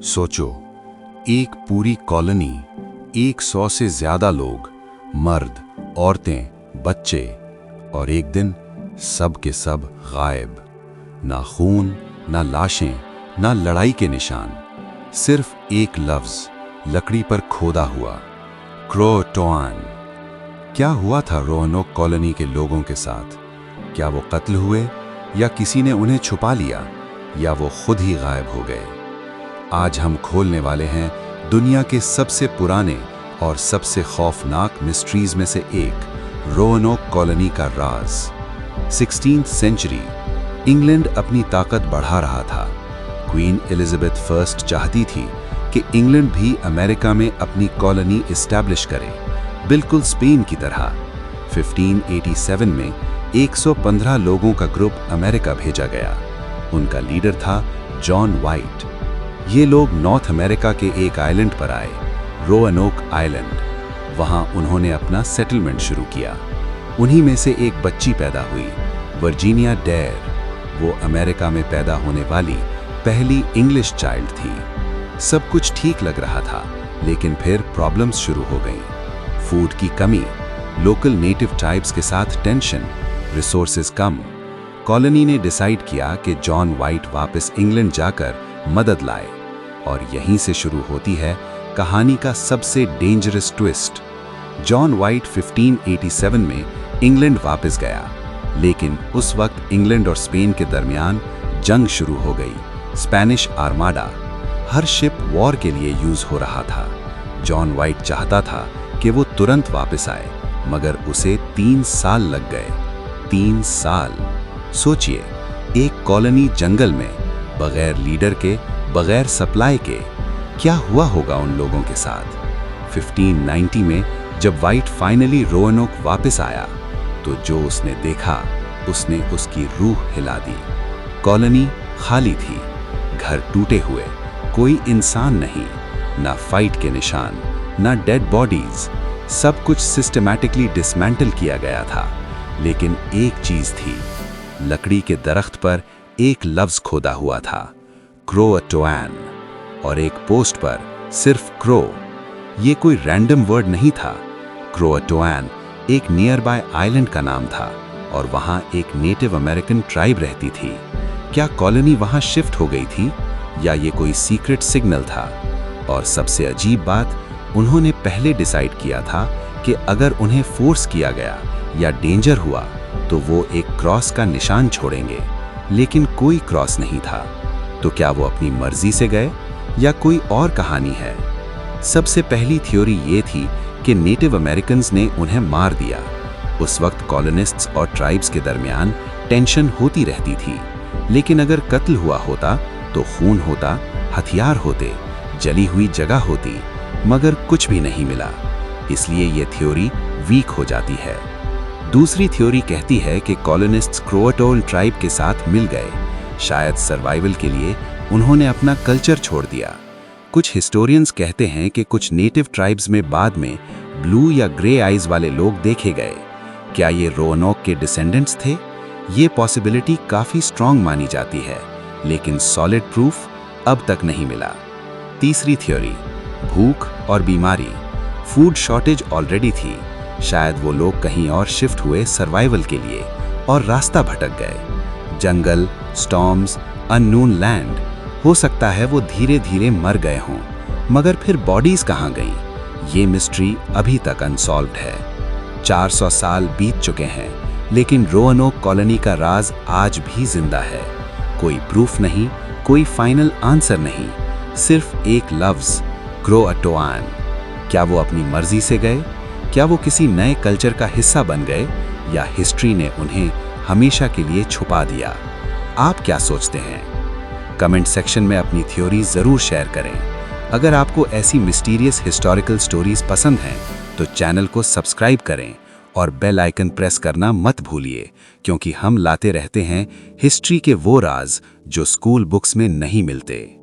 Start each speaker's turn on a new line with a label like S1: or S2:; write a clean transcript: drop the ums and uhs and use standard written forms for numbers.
S1: सोचो, एक पूरी कॉलोनी, 100 से ज्यादा लोग, मर्द, औरतें, बच्चे, और एक दिन सब के सब गायब। ना खून, ना लाशें, ना लड़ाई के निशान, सिर्फ एक लफ्ज लकड़ी पर खोदा हुआ, क्रोटोआन। क्या हुआ था रोanoke कॉलोनी के लोगों के साथ? क्या वो कत्ल हुए, या किसी ने उन्हें छुपा लिया, या वो खुद ही गायब हो गए? आज हम खोलने वाले हैं दुनिया के सबसे पुराने और सबसे खौफनाक मिस्ट्रीज में से एक, रोanoke कॉलोनी का राज। 16th सेंचुरी, इंग्लैंड अपनी ताकत बढ़ा रहा था। क्वीन एलिजाबेथ फर्स्ट चाहती थी कि इंग्लैंड भी अमेरिका में अपनी कॉलोनी एस्टैब्लिश करे, बिल्कुल स्पेन की तरह। 1587 में 115 लोगों का ग्रुप अमेरिका भेजा गया। उनका लीडर था जॉन वाइट। ये लोग नॉर्थ अमेरिका के एक आइलैंड पर आए, रोanoke आइलैंड। वहां उन्होंने अपना सेटलमेंट शुरू किया। उन्हीं में से एक बच्ची पैदा हुई, वर्जीनिया डेयर। वो अमेरिका में पैदा होने वाली पहली इंग्लिश चाइल्ड थी। सब कुछ ठीक लग रहा था, लेकिन फिर प्रॉब्लम्स शुरू हो गईं। फूड की कमी, लोकल नेटिव ट्राइब्स के साथ टेंशन, रिसोर्सेज कम। कॉलोनी ने डिसाइड किया कि जॉन वाइट वापस इंग्लैंड जाकर मदद लाए, और यहीं से शुरू होती है कहानी का सबसे डेंजरस ट्विस्ट। जॉन वाइट 1587 में इंग्लैंड वापस गया, लेकिन उस वक्त इंग्लैंड और स्पेन के दरमियान जंग शुरू हो गई। स्पेनिश आर्माडा, हर शिप वॉर के लिए यूज हो रहा था। जॉन वाइट चाहता था कि वो तुरंत वापस आए, मगर उसे 3 साल लग गए। 3 साल। सोचिए, एक कॉलोनी जंगल में, बगैर लीडर के, बगैर सप्लाई के। क्या हुआ होगा उन लोगों के साथ? 1590 में जब वाइट फाइनली रोanoke वापस आया, तो जो उसने देखा, उसने उसकी रूह हिला दी। कॉलोनी खाली थी, घर टूटे हुए, कोई इंसान नहीं, ना फाइट के निशान, ना डेड बॉडीज। सब कुछ सिस्टमैटिकली डिसमेंटल किया गया था। लेकिन एक चीज थी, लकड़ी के दरख्त पर एक लफ्ज खोदा हुआ था, क्रोटोआन, और एक पोस्ट पर सिर्फ क्रो। ये कोई रैंडम वर्ड नहीं था। क्रोटोआन एक नियर बाय आइलैंड का नाम था, और वहां एक नेटिव अमेरिकन ट्राइब रहती थी। क्या कॉलोनी वहां शिफ्ट हो गई थी, या ये कोई सीक्रेट सिग्नल था? और सबसे अजीब बात, उन्होंने पहले डिसाइड किया था कि अगर उन्हें फोर्स किया गया या डेंजर हुआ, तो वो एक क्रॉस का निशान छोड़ेंगे। लेकिन कोई क्रॉस नहीं था। तो क्या वो अपनी मर्जी से गए, या कोई और कहानी है? सबसे पहली थ्योरी ये थी कि नेटिव अमेरिकन्स ने उन्हें मार दिया। उस वक्त कॉलोनिस्ट्स और ट्राइब्स के दरमियान टेंशन होती रहती थी। लेकिन अगर कत्ल हुआ होता, तो खून होता, हथियार होते, जली हुई जगह होती, मगर कुछ भी नहीं मिला। इसलिए ये थ्योरी वीक हो जाती है। दूसरी थ्योरी कहती है कि कॉलोनिस्ट्स क्रोटोन ट्राइब के साथ मिल गए। शायद सर्वाइवल के लिए उन्होंने अपना कल्चर छोड़ दिया। कुछ हिस्टोरियंस कहते हैं कि कुछ नेटिव ट्राइब्स में बाद में ब्लू या ग्रे आइज वाले लोग देखे गए। क्या ये रोanoke के डिसेंडेंट्स थे? ये पॉसिबिलिटी काफी स्ट्रांग मानी जाती है, लेकिन सॉलिड प्रूफ अब तक नहीं मिला। तीसरी थ्योरी, भूख और बीमारी। फूड शॉर्टेज ऑलरेडी थी। शायद वो लोग कहीं और शिफ्ट हुए सर्वाइवल के लिए, और रास्ता भटक गए। जंगल, स्टॉर्म्स, अननोन लैंड। हो सकता है वो धीरे धीरे मर गए हों, मगर फिर बॉडीज कहाँ गईं? ये मिस्ट्री अभी तक अनसॉल्व्ड है। 400 साल बीत चुके हैं, लेकिन रोanoke कॉलोनी का राज आज भी जिंदा है। कोई प्रूफ नहीं, कोई फाइनल आंसर नहीं, सिर्फ एक लफ्ज, क्रोटोआन। क्या वो अपनी मर्जी से गए? क्या वो किसी नए कल्चर का हिस्सा बन गए, या हिस्ट्री ने उन्हें हमेशा के लिए छुपा दिया? आप क्या सोचते हैं? कमेंट सेक्शन में अपनी थ्योरी जरूर शेयर करें। अगर आपको ऐसी मिस्टीरियस हिस्टोरिकल स्टोरीज पसंद हैं, तो चैनल को सब्सक्राइब करें और बेल आइकन प्रेस करना मत भूलिए, क्योंकि हम लाते रहते हैं हिस्ट्री के वो राज जो स्कूल बुक्स में नहीं मिलते।